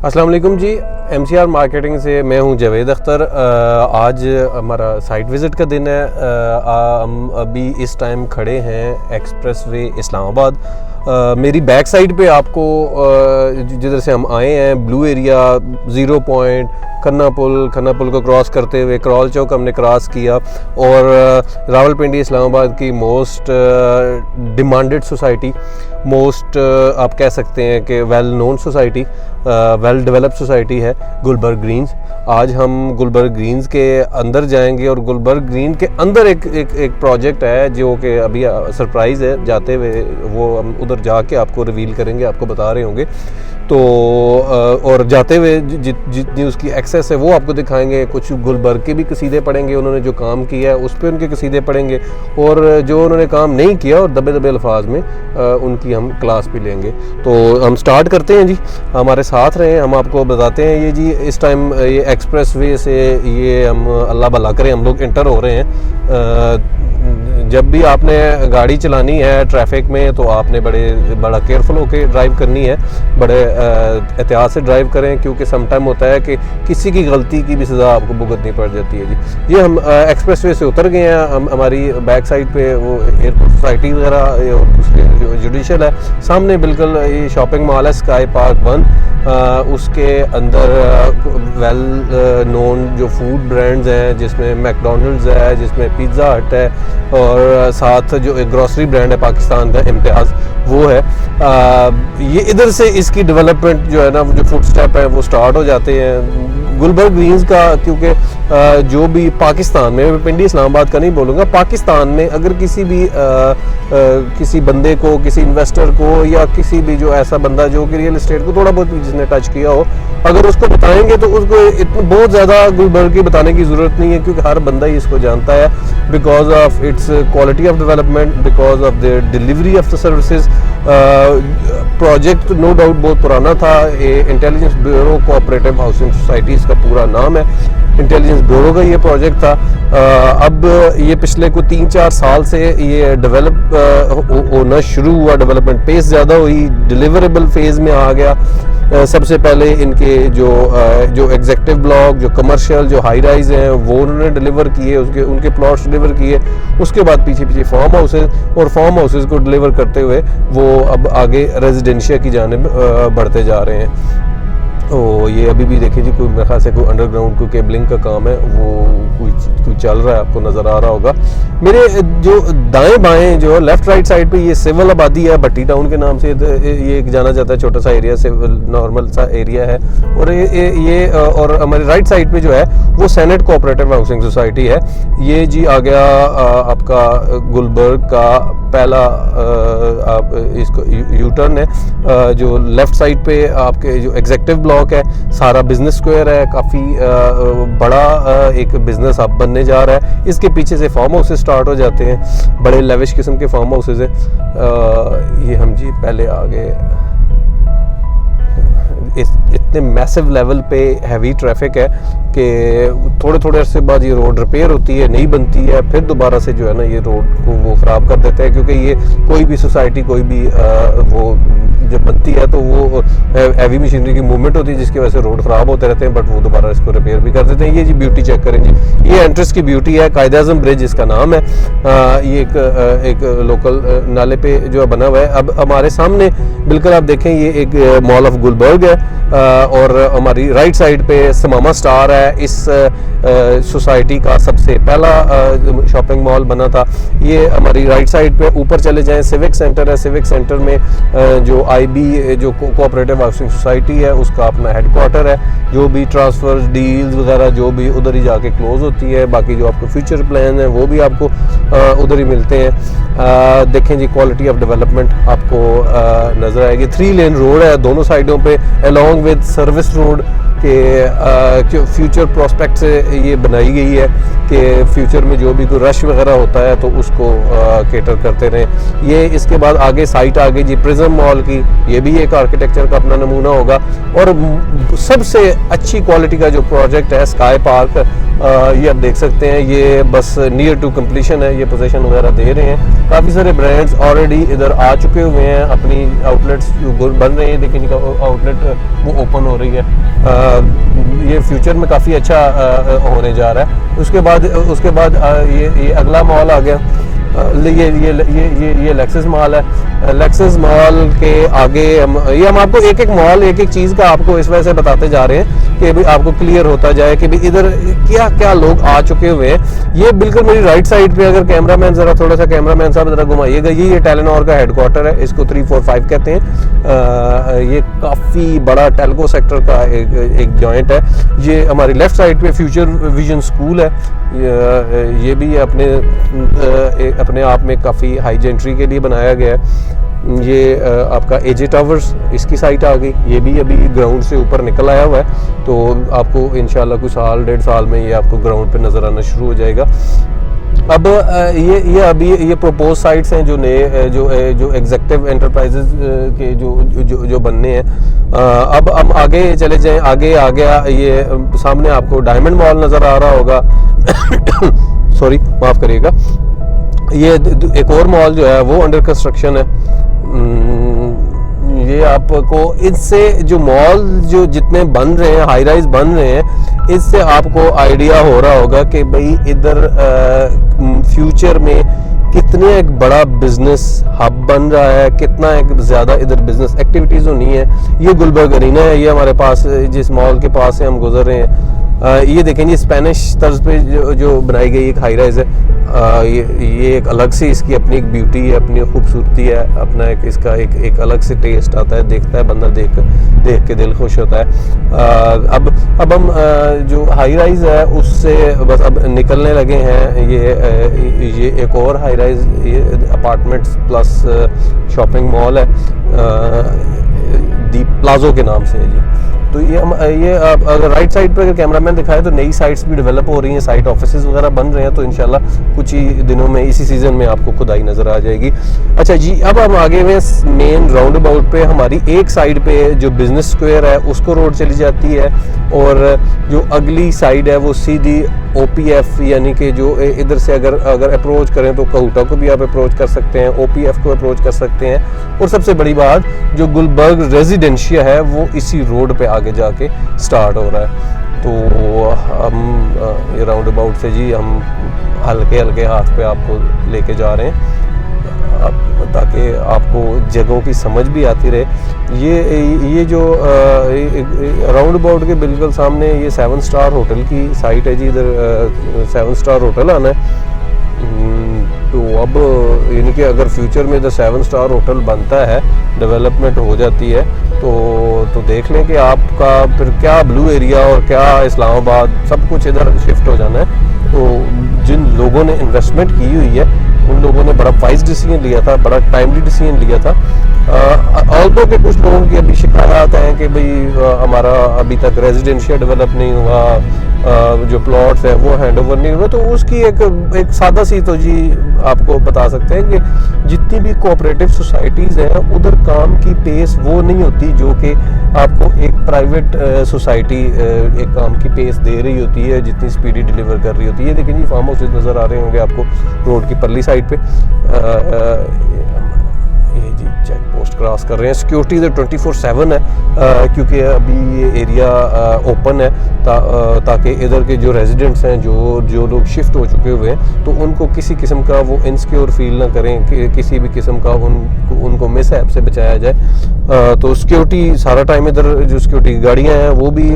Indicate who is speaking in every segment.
Speaker 1: अस्सलाम वालेकुम जी। MCR marketing से मैं हूं जावेद अख्तर। आज हमारा साइट विज़िट का दिन है। हम अभी इस टाइम खड़े हैं एक्सप्रेस वे इस्लामाबाद। मेरी बैक साइड पे आपको जिधर से हम आए हैं blue area, zero point, Khanna पुल को क्रॉस करते हुए क्रॉल चौक हमने क्रॉस किया और रावलपिंडी इस्लामाबाद की मोस्ट डिमांडेड सोसाइटी, मोस्ट आप कह सकते हैं कि well known society, well developed society है गुलबर्ग ग्रीन्स। आज हम गुलबर्ग ग्रीन्स के अंदर जाएंगे और गुलबर्ग ग्रीन के अंदर एक प्रोजेक्ट है जो कि अभी सरप्राइज़ है, जाते हुए वो हम उधर जाके आपको रिवील करेंगे, आपको बता रहे होंगे। तो और जाते हुए जितनी उसकी एक्सेस है वो आपको दिखाएंगे। कुछ गुलबर्ग के भी कसीदे पढ़ेंगे, उन्होंने जो काम किया है उस पर उनके कसीदे पढ़ेंगे, और जो उन्होंने काम नहीं किया और दबे दबे अल्फाज में उनकी हम क्लास भी लेंगे। तो हम स्टार्ट करते हैं जी, हमारे साथ रहें, हम आपको बताते हैं। ये जी इस टाइम ये एक्सप्रेस वे से ये हम अल्लाह भला करें हम लोग इंटर हो रहे हैं। जब भी आपने गाड़ी चलानी है ट्रैफिक में तो आपने बड़ा केयरफुल होकर ड्राइव करनी है, बड़े एहतियात से ड्राइव करें, क्योंकि सम टाइम होता है कि किसी की गलती की भी सज़ा आपको भुगतनी पड़ जाती है जी। ये हम एक्सप्रेस वे से उतर गए हैं। हम हमारी बैक साइड पे वो एयरपोर्ट सोसाइटी वगैरह उसके जो जुडिशल है, सामने बिल्कुल ये शॉपिंग मॉल है स्काई पार्क 1। उसके अंदर वेल नोन जो फूड ब्रांड्स हैं, जिसमें मैकडोनल्ड्स है, जिसमें पिज़्ज़ा हट है, और साथ जो एक ग्रॉसरी ब्रांड है पाकिस्तान का इम्तियाज़ वो है। ये इधर से इसकी डेवलपमेंट जो है ना, जो फुट स्टेप है वो स्टार्ट हो जाते हैं गुलबर्ग ग्रीन्स का। क्योंकि जो भी पाकिस्तान में, पिंडी इस्लामाबाद का नहीं बोलूँगा, पाकिस्तान में अगर किसी भी किसी बंदे को, किसी इन्वेस्टर को, या किसी भी जो ऐसा बंदा जो कि रियल एस्टेट को थोड़ा बहुत भी जिसने टच किया हो, अगर उसको बताएंगे तो उसको बहुत ज़्यादा गुलबर्ग की बताने की ज़रूरत नहीं है, क्योंकि हर बंदा ही इसको जानता है because of its quality of development, because of the delivery of the services. Project no doubt बहुत पुराना था। Intelligence bureau cooperative housing societies का पूरा नाम है, इंटेलिजेंस ब्यूरो का ये प्रोजेक्ट था। अब ये पिछले को 3-4 साल से ये डेवलप होना शुरू हुआ, डेवलपमेंट पेस ज़्यादा हुई, डिलीवरेबल फेज़ में आ गया। सबसे पहले इनके जो एग्जेक्टिव ब्लॉक, जो कमर्शियल, जो हाई राइज हैं वो उन्होंने डिलीवर किए, उनके प्लॉट्स डिलीवर किए। उसके बाद पीछे फार्म हाउसेज, और फार्म हाउसेज को डिलीवर करते हुए वो अब आगे रेजिडेंशिया की जानिब बढ़ते जा रहे हैं। तो ये अभी भी देखिए जी, कोई मेरे ख्याल से कोई अंडरग्राउंड कोई केबलिंग का काम है, वो कोई चल रहा है, आपको नज़र आ रहा होगा। मेरे जो दाएं बाएं जो लेफ़्ट राइट साइड पे ये सिविल आबादी है, भट्टी टाउन के नाम से ये एक जाना जाता है, छोटा सा एरिया, सिविल नॉर्मल सा एरिया है। और ये और हमारी राइट साइड पे जो है वो सेनेट कोऑपरेटिव हाउसिंग सोसाइटी है। ये जी आ गया आपका गुलबर्ग का पहला आप इसको यू टर्न है। जो लेफ़्ट साइड पे आपके जो एग्जेक्टिव ब्लॉक है, सारा बिजनेस स्क्वायर है, काफ़ी बड़ा एक बिजनेस हब बनने जा रहा है। इसके पीछे से फार्म हाउसेज स्टार्ट हो जाते हैं, बड़े लेविश किस्म के फार्म हाउसेज हैं। ये हम जी पहले आ गए, इतने मैसिव लेवल पे हैवी ट्रैफिक है कि थोड़े अरसे बाद ये रोड रिपेयर होती है, नहीं बनती है, फिर दोबारा से जो है ना ये रोड को वो ख़राब कर देते हैं। क्योंकि ये कोई भी सोसाइटी, कोई भी वो जब बनती है तो वो हैवी मशीनरी की मूवमेंट होती है, जिसकी वजह से रोड ख़राब होते रहते हैं, बट वो दोबारा इसको रिपेयर भी कर देते हैं। ये जी ब्यूटी चेक करें जी, ये एंट्रेंस की ब्यूटी है, कायद आज़म ब्रिज इसका नाम है। ये एक लोकल नाले पे जो बना हुआ है। अब हमारे सामने बिल्कुल आप देखें, ये एक मॉल ऑफ गुलबर्ग है, और हमारी राइट साइड पे समामा स्टार है। इस सोसाइटी का सबसे पहला शॉपिंग मॉल बना था। ये हमारी राइट साइड पे ऊपर चले जाएं, सिविक सेंटर है। सिविक सेंटर में जो IB जो कोऑपरेटिव हाउसिंग सोसाइटी है उसका अपना हेडक्वार्टर है। जो भी ट्रांसफर्स, डील्स वगैरह जो भी उधर ही जाके क्लोज होती है। बाकी जो आपको फ्यूचर प्लान है वो भी आपको उधर ही मिलते हैं। देखें जी, क्वालिटी ऑफ डेवलपमेंट आपको नज़र आएगी। 3 लेन रोड है दोनों साइडों पे, अलॉन्ग विद सर्विस रोड के फ्यूचर प्रोस्पेक्ट से ये बनाई गई है कि फ्यूचर में जो भी कोई रश वगैरह होता है तो उसको केटर करते रहें। ये इसके बाद आगे साइट आ गई जी प्रिज्म मॉल की, ये भी एक आर्किटेक्चर का अपना नमूना होगा। और सबसे अच्छी क्वालिटी का जो प्रोजेक्ट है स्काई पार्क, ये आप देख सकते हैं, ये बस नियर टू कंप्लीशन है, ये पोजीशन वगैरह दे रहे हैं। काफ़ी सारे ब्रांड्स ऑलरेडी इधर आ चुके हुए हैं, अपनी आउटलेट्स बन रहे हैं, देखिए आउटलेट वो ओपन हो रही है। ये फ्यूचर में काफ़ी अच्छा होने जा रहा है। उसके बाद ये अगला मॉल आ गया, ये लेक्सस मॉल है। लेक्सस मॉल के आगे हम आपको एक एक मॉल एक एक चीज़ का आपको इस वजह से बताते जा रहे हैं कि भाई आपको क्लियर होता जाए कि भाई इधर क्या क्या लोग आ चुके हुए हैं। ये बिल्कुल मेरी राइट साइड पे, अगर कैमरामैन ज़रा थोड़ा सा कैमरामैन साहब ज़रा घुमाइएगा, ये टेलेनॉर का हेडक्वार्टर है, इसको 345 कहते हैं। ये काफ़ी बड़ा टेलको सेक्टर का एक जॉइंट है। ये हमारी लेफ्ट साइड पे फ्यूचर विजन स्कूल है, ये भी अपने आप में काफ़ी हाई जेंट्री के लिए बनाया गया है। ये आपका एजे टावर्स इसकी साइट आ गई, ये भी अभी ग्राउंड से ऊपर निकल आया हुआ है, तो आपको इंशाल्लाह कुछ साल 1.5 साल में ये आपको ग्राउंड पे नज़र आना शुरू हो जाएगा। अब ये अभी ये प्रोपोज साइट्स हैं जो नए जो एग्जेक्टिव एंटरप्राइजेज के जो बनने हैं। अब हम आगे चले जाएं, आगे आ गया ये सामने आपको डायमंड मॉल नज़र आ रहा होगा सॉरी माफ़ करिएगा। ये एक और मॉल जो है वो अंडर कंस्ट्रक्शन है। ये आपको इससे जो मॉल जो जितने बन रहे हैं, हाई राइज बन रहे हैं, इससे आपको आइडिया हो रहा होगा कि भाई इधर फ्यूचर में कितने एक बड़ा बिजनेस हब बन रहा है, कितना एक ज़्यादा इधर बिजनेस एक्टिविटीज़ होनी है। ये गुलबर्ग अरीना है, ये हमारे पास जिस मॉल के पास से हम गुजर रहे हैं। ये देखें, ये स्पेनिश तर्ज पे जो बनाई गई एक हाई राइज है। ये एक अलग से इसकी अपनी एक ब्यूटी है, अपनी खूबसूरती है, अपना एक इसका एक अलग से टेस्ट आता है, देखता है बंदा देख के दिल खुश होता है। अब हम जो हाई राइज है उससे बस अब निकलने लगे हैं। ये एक और हाई राइज, ये अपार्टमेंट्स प्लस शॉपिंग मॉल है, दीप प्लाजो के नाम से है जी। तो ये अगर राइट साइड पर अगर कैमरामैन दिखाए तो नई साइट्स भी डेवलप हो रही हैं, साइट ऑफिसेज वगैरह बन रहे हैं, तो इंशाल्लाह कुछ ही दिनों में इसी सीज़न में आपको खुदाई नज़र आ जाएगी। अच्छा जी, अब हम आगे हुए मेन राउंड अबाउट पे। हमारी एक साइड पे जो बिजनेस स्क्वायर है उसको रोड चली जाती है, और जो अगली साइड है वो सीधी OPF यानी कि जो इधर से अगर अप्रोच करें तो कहूटा को भी आप अप्रोच कर सकते हैं, OPF को अप्रोच कर सकते हैं। और सबसे बड़ी बात, जो गुलबर्ग रेजिडेंशिया है वो इसी रोड पे आगे जाके स्टार्ट हो रहा है। तो हम ये राउंड अबाउट से जी हम हल्के हल्के हाथ पे आपको लेके जा रहे हैं ताकि आपको जगहों की समझ भी आती रहे। ये जो राउंड अबाउट के बिल्कुल सामने ये 7 स्टार होटल की साइट है जी। इधर 7 स्टार होटल आना है। तो अब यानी कि अगर फ्यूचर में इधर 7 स्टार होटल बनता है, डेवलपमेंट हो जाती है, तो देख लें कि आपका फिर क्या ब्लू एरिया और क्या इस्लामाबाद सब कुछ इधर शिफ्ट हो जाना है। तो जिन लोगों ने इन्वेस्टमेंट की हुई है उन लोगों ने बड़ा वाइज डिसीजन लिया था, बड़ा टाइमली डिसीजन लिया था। ऑल्दो के कुछ लोगों की अभी शिकायत हैं कि भाई हमारा अभी तक रेजिडेंशियल डेवलप नहीं हुआ, जो प्लॉट्स है वो हैंड ओवर नहीं हुआ। तो उसकी एक सादा सी तो जी आपको बता सकते हैं कि जितनी भी कोऑपरेटिव सोसाइटीज़ हैं उधर काम की पेस वो नहीं होती जो कि आपको एक प्राइवेट सोसाइटी एक काम की पेस दे रही होती है, जितनी स्पीडी डिलीवर कर रही होती है। लेकिन ये फार्म हाउसेज नज़र आ रहे होंगे आपको रोड की परली साइड पे। ये जी चेक पोस्ट क्रॉस कर रहे हैं। सिक्योरिटी इधर 24/7 है, क्योंकि अभी ये एरिया ओपन है ताकि इधर के जो रेजिडेंट्स हैं, जो लोग शिफ्ट हो चुके हुए हैं, तो उनको किसी किस्म का वो इनसिक्योर फील ना करें कि किसी भी किस्म का उनको मिसहैप से बचाया जाए। तो सिक्योरिटी सारा टाइम इधर जो सिक्योरिटी गाड़ियाँ हैं वो भी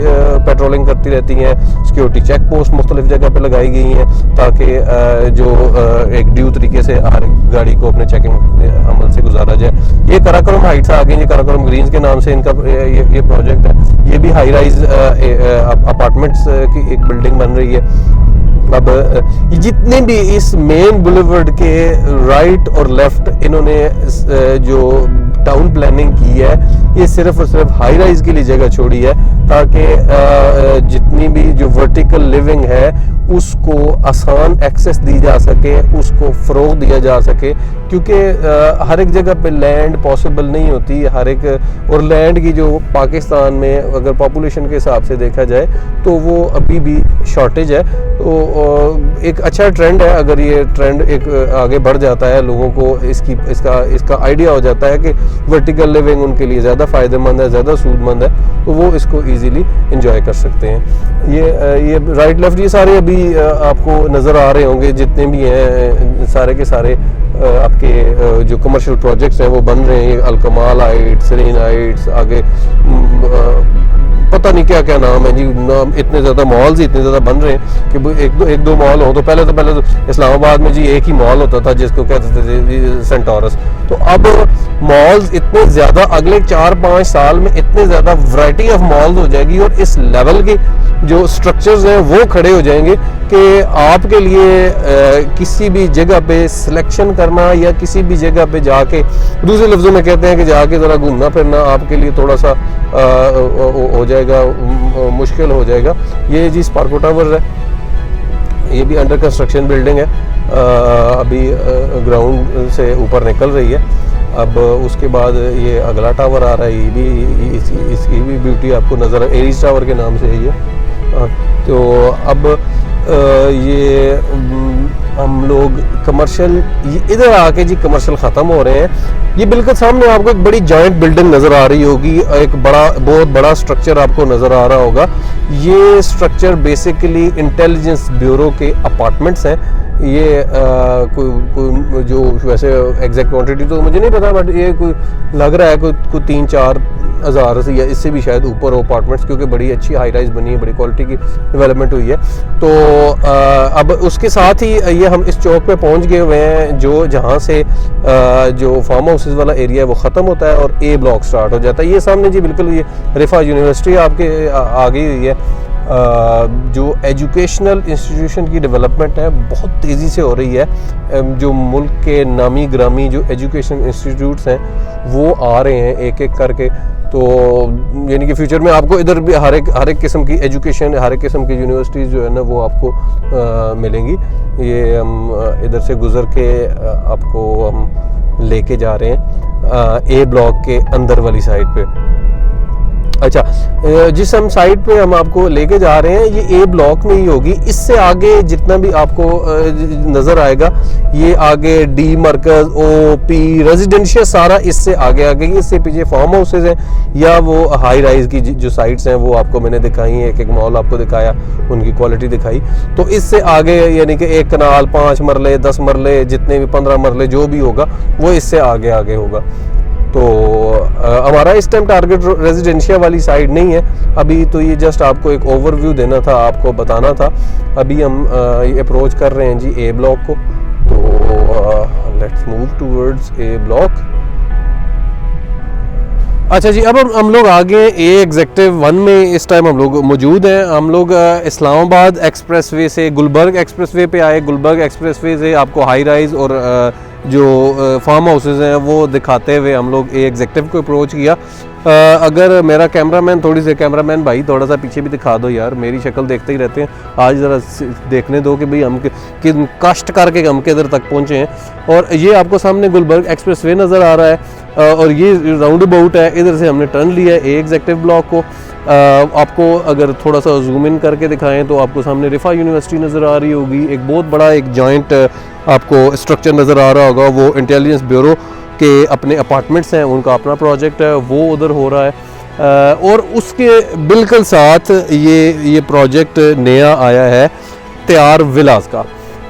Speaker 1: पेट्रोलिंग करती रहती हैं। सिक्योरिटी चेक पोस्ट मुख्तलिफ जगह पर लगाई गई हैं ताकि जो एक ड्यू तरीके से हर गाड़ी को अपने चेकिंग अमल से गुजारा जाए। ये कराकोरम हाइट्स आ गई, ये कराकोरम ग्रीन्स के नाम से इनका ये प्रोजेक्ट है। ये भी हाई राइज अपार्टमेंट्स की एक बिल्डिंग बन रही है। अब जितने भी इस मेन बुलेवर्ड के राइट और लेफ्ट इन्होंने जो टाउन प्लानिंग की है ये सिर्फ और सिर्फ हाई राइज के लिए जगह छोड़ी है ताकि जितनी भी जो वर्टिकल लिविंग है उसको आसान एक्सेस दी जा सके, उसको फ़रोग दिया जा सके, क्योंकि हर एक जगह पे लैंड पॉसिबल नहीं होती हर एक, और लैंड की जो पाकिस्तान में अगर पॉपुलेशन के हिसाब से देखा जाए तो वो अभी भी शॉर्टेज है। तो एक अच्छा ट्रेंड है, अगर ये ट्रेंड एक आगे बढ़ जाता है, लोगों को इसका आइडिया हो जाता है कि वर्टिकल लिविंग उनके लिए ज़्यादा फ़ायदेमंद है, ज़्यादा सूदमंद है, तो वो इसको ईज़िली इंजॉय कर सकते हैं। ये राइट लेफ्ट ये सारे अभी आपको नज़र आ रहे होंगे, जितने भी हैं सारे के सारे आपके जो कमर्शियल प्रोजेक्ट्स हैं वो बन रहे हैं। अलकमाल हाइट्स, सरीन हाइट्स, आगे पता नहीं क्या क्या नाम है जी, नाम इतने ज़्यादा मॉल्स इतने ज़्यादा बन रहे हैं कि एक दो मॉल हो तो पहले तो इस्लामाबाद में जी एक ही मॉल होता था जिसको कहते थे सेंटोरस। तो अब मॉल्स इतने ज़्यादा अगले 4-5 साल में इतने ज़्यादा वैरायटी ऑफ मॉल्स हो जाएगी और इस लेवल के जो स्ट्रक्चर्स हैं वो खड़े हो जाएंगे कि आपके लिए किसी भी जगह पे सिलेक्शन करना या किसी भी जगह पे जाके, दूसरे लफ्ज़ों में कहते हैं कि जाके ज़रा घूमना फिरना आपके लिए थोड़ा सा हो जाएगा, मुश्किल हो जाएगा। ये जी स्पार्को टावर है, ये भी अंडर कंस्ट्रक्शन बिल्डिंग है, अभी ग्राउंड से ऊपर निकल रही है। अब उसके बाद ये अगला टावर आ रहा है, ये भी इसकी भी ब्यूटी आपको नज़र है, एरीज टावर के नाम से है ये। तो अब ये हम लोग कमर्शियल इधर आके जी कमर्शियल ख़त्म हो रहे हैं। ये बिल्कुल सामने आपको एक बड़ी जॉइंट बिल्डिंग नज़र आ रही होगी, एक बहुत बड़ा स्ट्रक्चर आपको नज़र आ रहा होगा। ये स्ट्रक्चर बेसिकली इंटेलिजेंस ब्यूरो के अपार्टमेंट्स हैं। ये कोई जो वैसे एग्जैक्ट क्वांटिटी तो मुझे नहीं पता, बट ये कोई लग रहा है कोई 3-4 हज़ार से या इससे भी शायद ऊपर हो अपार्टमेंट्स, क्योंकि बड़ी अच्छी हाई राइज बनी है, बड़ी क्वालिटी की डेवलपमेंट हुई है। तो अब उसके साथ ही ये हम इस चौक पे पहुंच गए हुए हैं जहाँ से जो फार्म हाउसेस वाला एरिया है वो ख़त्म होता है और ए ब्लॉक स्टार्ट हो जाता है। ये सामने जी बिल्कुल ये रिफा यूनिवर्सिटी आपके आ गई हुई है। जो एजुकेशनल इंस्टीट्यूशन की डेवलपमेंट है बहुत तेज़ी से हो रही है। जो मुल्क के नामी ग्रामी जो एजुकेशन इंस्टीट्यूट्स हैं वो आ रहे हैं एक एक करके। तो यानी कि फ्यूचर में आपको इधर भी हर एक किस्म की एजुकेशन, हर एक किस्म की यूनिवर्सिटीज़ जो है ना वो आपको मिलेंगी। ये हम इधर से गुज़र के आपको हम लेके जा रहे हैं ए ब्लॉक के अंदर वाली साइड पे। अच्छा, जिस हम साइड पे हम आपको लेके जा रहे हैं ये ए ब्लॉक में ही होगी। इससे आगे जितना भी आपको नज़र आएगा, ये आगे डी मरकज़, ओ पी रेजिडेंशियल सारा इससे आगे इससे पीछे फार्म हाउसेज हैं या वो हाई राइज की जो साइट्स हैं वो आपको मैंने दिखाई हैं, एक मॉल आपको दिखाया, उनकी क्वालिटी दिखाई। तो इससे आगे यानी कि एक कनाल 5 मरले 10 मरले जितने भी 15 मरले जो भी होगा वो इससे आगे होगा। तो हमारा इस टाइम टारगेट रेजिडेंशियल वाली साइड नहीं है अभी, तो ये जस्ट आपको एक ओवरव्यू देना था, आपको बताना था। अभी हम ये अप्रोच कर रहे हैं जी ए ब्लॉक को। तो let's move towards a block. अच्छा जी, अब हम लोग आगे ए एग्जेक्टिव 1 में इस टाइम हम लोग मौजूद हैं। हम लोग इस्लामाबाद एक्सप्रेसवे से गुलबर्ग एक्सप्रेसवे पे आए। गुलबर्ग एक्सप्रेसवे से आपको हाई राइज और जो फार्म हाउसेज हैं वो दिखाते हुए हम लोग ए एग्जेक्टिव को अप्रोच किया। अगर मेरा कैमरामैन भाई थोड़ा सा पीछे भी दिखा दो यार, मेरी शक्ल देखते ही रहते हैं, आज ज़रा देखने दो कि भाई हम किन कष्ट करके हम किधर तक पहुँचे हैं। और ये आपको सामने गुलबर्ग एक्सप्रेसवे नज़र आ रहा है और ये राउंड अबाउट है, इधर से हमने टर्न लिया है ए एग्जेक्टिव ब्लॉक को। आपको अगर थोड़ा सा जूम इन करके दिखाएं तो आपको सामने रिफा यूनिवर्सिटी नज़र आ रही होगी, एक बहुत बड़ा एक जॉइंट आपको स्ट्रक्चर नज़र आ रहा होगा, वो इंटेलिजेंस ब्यूरो के अपने अपार्टमेंट्स हैं, उनका अपना प्रोजेक्ट है वो उधर हो रहा है। और उसके बिल्कुल साथ ये प्रोजेक्ट नया आया है तैयार विलास का।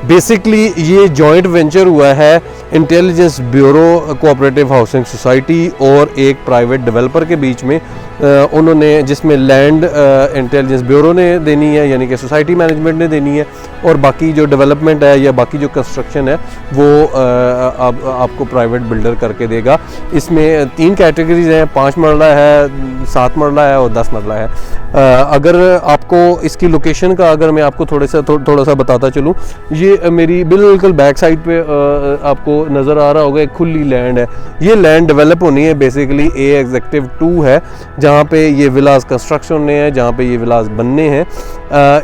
Speaker 1: बेसिकली ये जॉइंट वेंचर हुआ है intelligence bureau cooperative housing society और एक प्राइवेट डेवलपर के बीच में। उन्होंने जिसमें लैंड इंटेलिजेंस ब्यूरो ने देनी है, यानी कि सोसाइटी मैनेजमेंट ने देनी है, और बाकी जो डेवलपमेंट है या बाकी जो कंस्ट्रक्शन है वो आपको प्राइवेट बिल्डर करके देगा। इसमें 3 कैटेगरीज हैं, 5 मरला है, 7 मरला है और 10 मरला है। अगर आपको इसकी लोकेशन का अगर मैं आपको थोड़ा सा बताता चलूँ, ये मेरी बिल्कुल बैक साइड पे आपको नज़र आ रहा होगा एक खुली लैंड है। ये लैंड डेवलप होनी है, बेसिकली ए एग्जेक्टिव 2 है जहाँ पे ये विलास कंस्ट्रक्शन होने हैं, जहाँ पे ये विलास बनने हैं।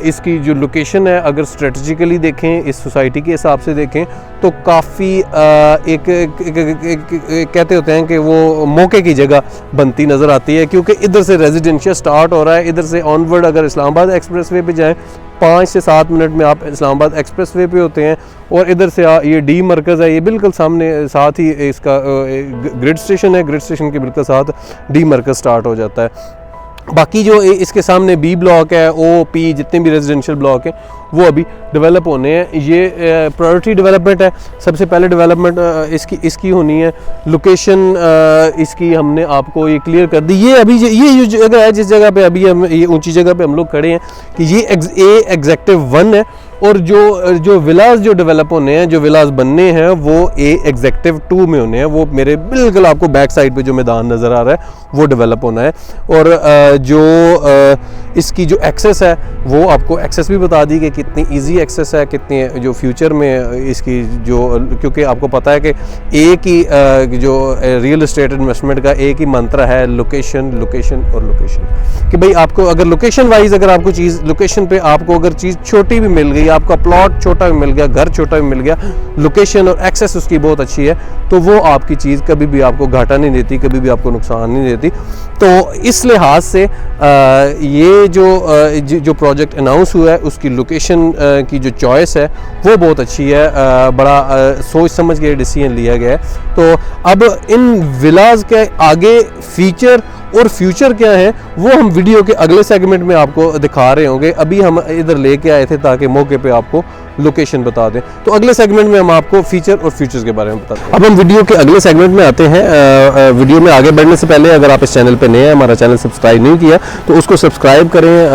Speaker 1: इसकी जो लोकेशन है अगर स्ट्रेटजिकली देखें, इस सोसाइटी के हिसाब से देखें तो काफ़ी एक कहते होते हैं कि वो मौके की जगह बनती नज़र आती है, क्योंकि इधर से रेजिडेंशियल स्टार्ट हो रहा है। इधर से ऑनवर्ड अगर इस्लामाबाद एक्सप्रेसवे पे जाएं 5 से 7 मिनट में आप इस्लामाबाद एक्सप्रेसवे पे होते हैं, और इधर से ये डी मरकज़ है, ये बिल्कुल सामने साथ ही इसका ग्रिड स्टेशन है, ग्रिड स्टेशन के बिल्कुल साथ डी मरकज़ स्टार्ट हो जाता है। बाकी जो इसके सामने बी ब्लॉक है, ओ पी जितने भी रेजिडेंशियल ब्लॉक हैं वो अभी डेवलप होने हैं। ये प्रायोरिटी डेवलपमेंट है, सबसे पहले डेवलपमेंट इसकी होनी है। लोकेशन इसकी हमने आपको ये क्लियर कर दी। ये अभी ये जगह है जिस जगह पे अभी हम ये ऊंची जगह पे हम लोग खड़े हैं कि ये एग्जेक्टिव 1 है, और जो विलास जो डेवलप होने हैं, जो विलास बनने हैं वो ए एग्जेक्टिव 2 में होने हैं। वो मेरे बिल्कुल आपको बैक साइड पे जो मैदान नज़र आ रहा है वो डेवलप होना है। और इसकी जो एक्सेस है वो आपको एक्सेस भी बता दी कि कितनी इजी एक्सेस है, कितनी जो फ्यूचर में इसकी जो, क्योंकि आपको पता है कि एक ही जो रियल एस्टेट इन्वेस्टमेंट का एक ही मंत्र है, लोकेशन लोकेशन और लोकेशन। कि भाई आपको अगर लोकेशन वाइज अगर आपको चीज़ लोकेशन पे आपको अगर चीज़ छोटी भी मिल गई, आपका प्लॉट छोटा भी मिल गया, घर छोटा भी मिल गया, लोकेशन और एक्सेस उसकी बहुत अच्छी है, तो वो आपकी चीज़ कभी भी आपको घाटा नहीं देती, कभी भी आपको नुकसान नहीं देती। तो इस लिहाज से ये जो प्रोजेक्ट अनाउंस हुआ है उसकी लोकेशन की जो चॉइस है वो बहुत अच्छी है, बड़ा सोच समझ के डिसीजन लिया गया है। तो अब इन विलास के आगे फीचर और फ्यूचर क्या है वो हम वीडियो के अगले सेगमेंट में आपको दिखा रहे होंगे। अभी हम इधर लेके आए थे ताकि मौके पे आपको लोकेशन बता दें, तो अगले सेगमेंट में हम आपको फीचर और फ्यूचर्स के बारे में बताते हैं। अब हम वीडियो के अगले सेगमेंट में आते हैं। वीडियो में आगे बढ़ने से पहले अगर आप इस चैनल पे नए हैं, हमारा चैनल सब्सक्राइब नहीं किया तो उसको सब्सक्राइब करें,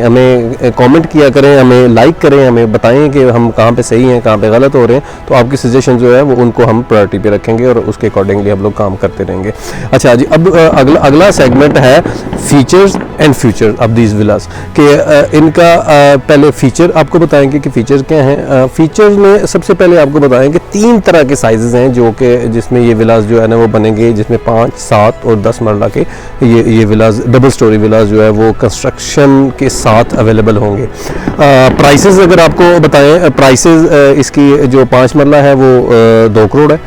Speaker 1: हमें कमेंट किया करें, हमें लाइक करें, हमें बताएं कि हम कहाँ पे सही हैं, कहाँ पे गलत हो रहे हैं। तो आपकी सजेशन जो है वो उनको हम प्रायोरिटी पे रखेंगे और उसके अकॉर्डिंगली हम लोग काम करते रहेंगे। अच्छा जी, अब अगला सेगमेंट है features and future of these villas के। इनका पहले फीचर आपको बताएंगे कि फीचर क्या हैं। फीचर्स में सबसे पहले आपको बताएंगे 3 तरह के साइजेस हैं जो कि जिसमें ये विलास जो है ना वो बनेंगे, जिसमें 5, 7 और 10 मरला के ये विलास, डबल स्टोरी विलास जो है वो कंस्ट्रक्शन के साथ अवेलेबल होंगे। प्राइसेस अगर आपको बताएं, प्राइसेस इसकी जो 5 मरला है वो 2 करोड़ है,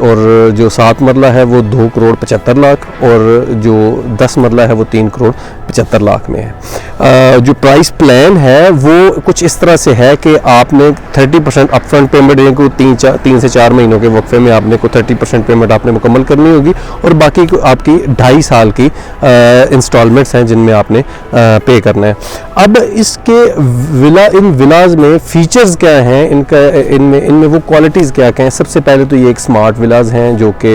Speaker 1: और जो 7 मरला है वो 2 करोड़ 75 लाख, और जो 10 मरला है वो 3 करोड़ 75 लाख में है। जो प्राइस प्लान है वो कुछ इस तरह से है कि आपने 30% अपफ्रंट पेमेंट देने को 3 से 4 महीनों के वक्फे में आपने को 30% पेमेंट आपने मुकम्मल करनी होगी, और बाकी को आपकी 2.5 साल की इंस्टॉलमेंट्स हैं जिनमें आपने पे करना है। अब इसके इन विलास में फीचर्स क्या हैं, इनमें वो क्वालिटीज़ क्या क्या हैं। सबसे पहले तो ये स्मार्ट विलास हैं जो कि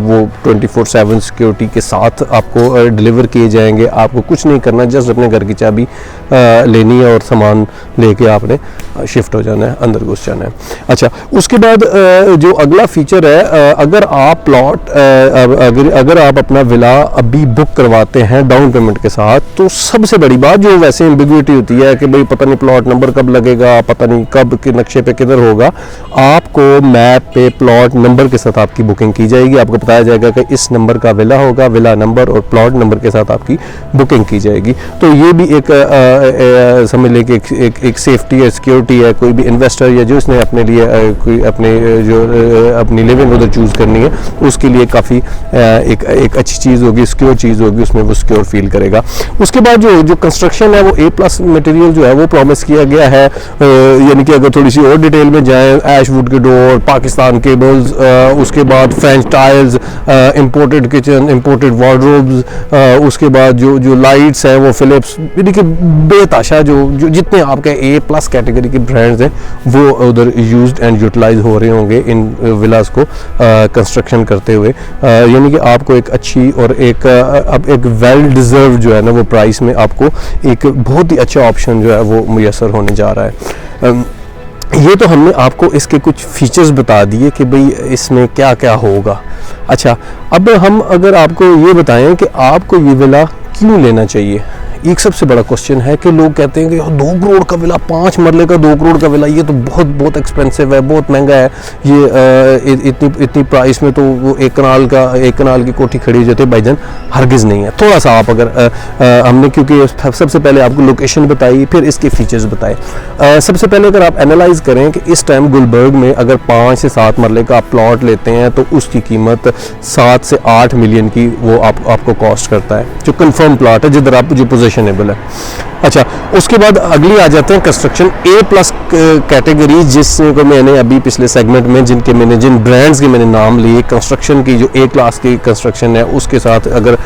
Speaker 1: वो 24/7 सिक्योरिटी के साथ आपको डिलीवर किए जाएंगे। आपको कुछ नहीं करना, जस्ट अपने घर की चाबी लेनी है और सामान लेके आपने शिफ्ट हो जाना है, अंदर घुस जाना है। अच्छा, उसके बाद जो अगला फीचर है, अगर आप प्लॉट अगर आप अपना विला अभी बुक करवाते हैं डाउन पेमेंट के साथ, तो सबसे बड़ी बात जो वैसे एम्बिग्विटी होती है कि भाई पता नहीं प्लॉट नंबर कब लगेगा, पता नहीं कब के नक्शे पे किधर होगा, आपको मैप पे प्लॉट नंबर के साथ आपकी बुकिंग की जाएगी। आपको बताया जाएगा कि इस नंबर का विला होगा, विला नंबर और प्लॉट नंबर के साथ आपकी बुकिंग की जाएगी। तो ये भी एक समझ लें कि एक सेफ्टी है, सिक्योरिटी है। कोई भी इन्वेस्टर या जो इसने अपने लिए कोई अपनी लिविंग उधर चूज़ करनी है उसके लिए काफ़ी एक अच्छी चीज़ होगी, सिक्योर चीज़ होगी, उसमें वो सिक्योर फील करेगा। उसके बाद जो कंस्ट्रक्शन है वो A+ मटेरियल जो है वो प्रॉमिस किया गया है, यानी कि अगर थोड़ी सी और डिटेल में जाएँ, ऐशवुड के डोर, पाकिस्तान केबल्स, उसके बाद French tiles, imported kitchen, imported wardrobes, उसके बाद जो लाइट्स हैं वो फिलिप्स, यानी कि बेताशा जो जितने आपके A+ कैटेगरी के ब्रांड्स हैं वो उधर यूज्ड एंड यूटिलाइज हो रहे होंगे इन विलास को कंस्ट्रक्शन करते हुए, यानी कि आपको एक अच्छी और अब एक वेल डिज़र्व जो है ना वो प्राइस में आपको एक बहुत ही अच्छा ऑप्शन जो है वो मुयसर होने जा रहा है। ये तो हमने आपको इसके कुछ फीचर्स बता दिए कि भाई इसमें क्या क्या होगा। अच्छा, अब हम अगर आपको ये बताएं कि आपको ये विला क्यों लेना चाहिए। एक सबसे बड़ा क्वेश्चन है कि लोग कहते हैं कि 2 करोड़ का विला, 5 मरले का 2 करोड़ का विला, ये तो बहुत एक्सपेंसिव है, बहुत महंगा है, ये इतनी प्राइस में तो वो एक कनाल की कोठी खड़ी हो जाती है। भाईजान हरगिज़ नहीं है। थोड़ा सा आप अगर हमने क्योंकि सबसे पहले आपको लोकेशन बताई, फिर इसके फीचर्स बताए। सबसे पहले अगर आप एनालाइज करें कि इस टाइम गुलबर्ग में अगर 5 से 7 मरले का आप प्लॉट लेते हैं तो उसकी कीमत 7 से 8 मिलियन की वो आपको कॉस्ट करता है, जो कन्फर्म प्लॉट है जिधर आप जो पोजीशनेबल है। अच्छा, उसके बाद अगली आ जाते हैं कंस्ट्रक्शन A+ कैटेगरी, जिसको मैंने अभी पिछले सेगमेंट में जिन ब्रांड्स के मैंने नाम लिए, कंस्ट्रक्शन की जो A क्लास की कंस्ट्रक्शन है उसके साथ अगर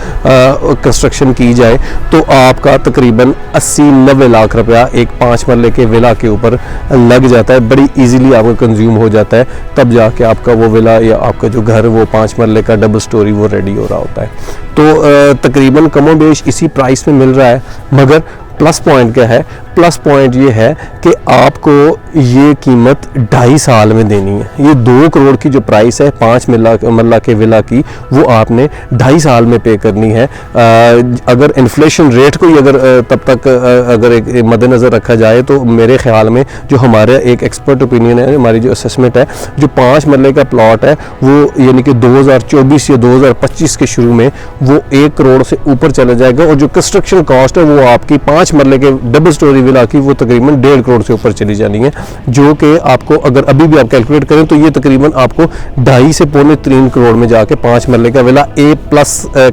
Speaker 1: कंस्ट्रक्शन की जाए तो आपका तकरीबन 80-90 लाख रुपया एक 5 मरले के विला के ऊपर लग जाता है, बड़ी इजीली आपका कंज्यूम हो जाता है। तब जाके आपका वो विला या आपका जो घर वो 5 मरले का डबल स्टोरी वो रेडी हो रहा होता है। तो तकरीबन कमोबेश इसी प्राइस में मिल रहा है। मगर प्लस पॉइंट क्या है? प्लस पॉइंट ये है कि आपको ये कीमत 2.5 साल में देनी है। ये 2 करोड़ की जो प्राइस है 5 मरला के विला की, वो आपने 2.5 साल में पे करनी है। अगर इन्फ्लेशन रेट को ही अगर तब तक अगर एक मद्देनज़र रखा जाए तो मेरे ख्याल में जो हमारा एक एक्सपर्ट ओपिनियन है, हमारी जो असेसमेंट है, जो 5 मरले का प्लॉट है वो यानी कि 2024 या 2025 के शुरू में वो 1 करोड़ से ऊपर चला जाएगा, और जो कंस्ट्रक्शन कॉस्ट है वो आपकी 5 मरले के डबल स्टोरी विला की वो तकरीबन 1.5 करोड़ से ऊपर चली जानी है, जो कि आपको अगर अभी भी आप कैलकुलेट करें तो ये तकरीबन आपको 2.5 से 3 करोड़ में जाके 5 मरले का विला A+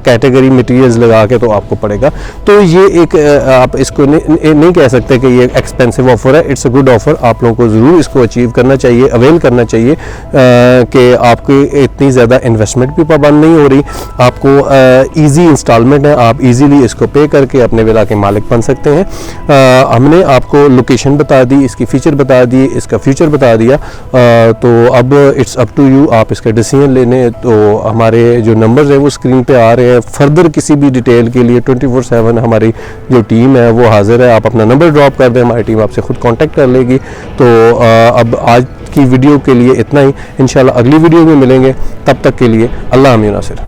Speaker 1: कैटेगरी मटेरियल्स लगा के तो आपको पड़ेगा। तो ये एक आप इसको नहीं कह सकते कि ये एक्सपेंसिव ऑफर है, इट्स अ गुड ऑफर। आप लोगों को ज़रूर इसको अचीव करना चाहिए, अवेल करना चाहिए कि आपकी इतनी ज़्यादा इन्वेस्टमेंट भी पाबंद नहीं हो रही, आपको ईजी इंस्टॉलमेंट है, आप ईजीली इसको पे करके अपने विला के मालिक बन सकते हैं। हमने आपको लोकेशन बता दी, इसकी फीचर बता दी, इसका फ्यूचर बता दिया, तो अब इट्स अप टू यू, आप इसका डिसीजन लेने। तो हमारे जो नंबर्स हैं वो स्क्रीन पे आ रहे हैं। फर्दर किसी भी डिटेल के लिए 24/7 हमारी जो टीम है वो हाजिर है। आप अपना नंबर ड्रॉप कर दें, हमारी टीम आपसे खुद कांटेक्ट कर लेगी। तो अब आज की वीडियो के लिए इतना ही, इंशाल्लाह अगली वीडियो में मिलेंगे। तब तक के लिए अल्लाह आमीन नासिर।